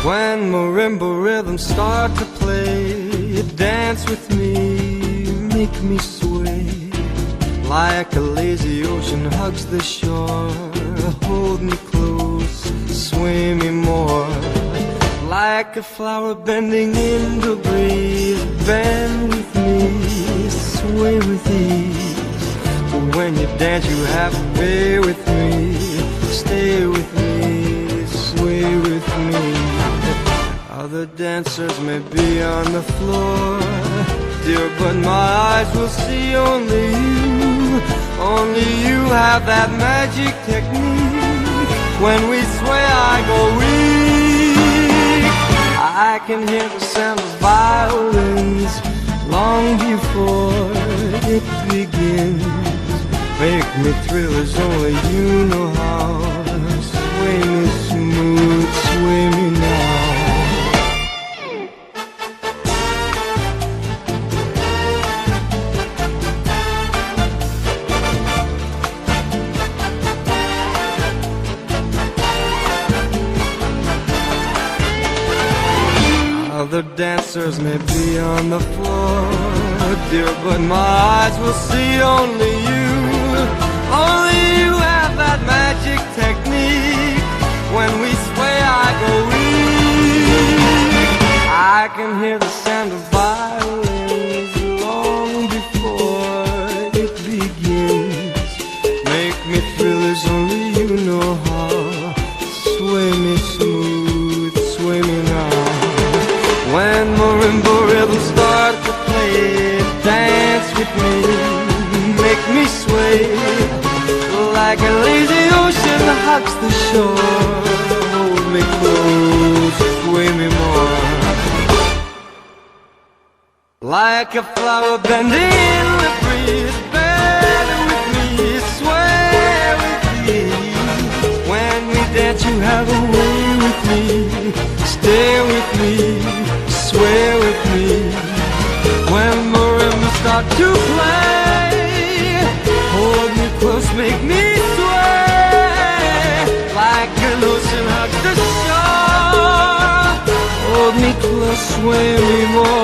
When marimba rhythms start to play, dance with me, make me sway. Like a lazy ocean hugs the shore, hold me close, sway me more. Like a flower bending in the breeze, bend with me, sway with ease. When you dance you have to be with me, stay with me, sway with me. Other dancers may be on the floor, dear, but my eyes will see only you. Only you have that magic technique. When we sway I go weak. I can hear the sound of violins long before it begins. Make me thrill as only you know how. Sway me smooth, sway me now. Other dancers may be on the floor, dear, but my eyes will see only you. Only you have that magic technique. When we sway I go weak. I can hear the sound of violins long before it begins. Make me thrill as only you know how. Sway me smooth, sway me now. When marimba rhythms start to play, dance with me, make me sway. Like a lazy ocean hugs the shore, hold me close, sway me more. Like a flower bending in the breeze, bend with me, sway with me. When we dance you have a way with me, stay with me, sway with me. When marimbas start to play, hold me close, make me sway. Like an ocean hugs the shore, hold me close, sway me more.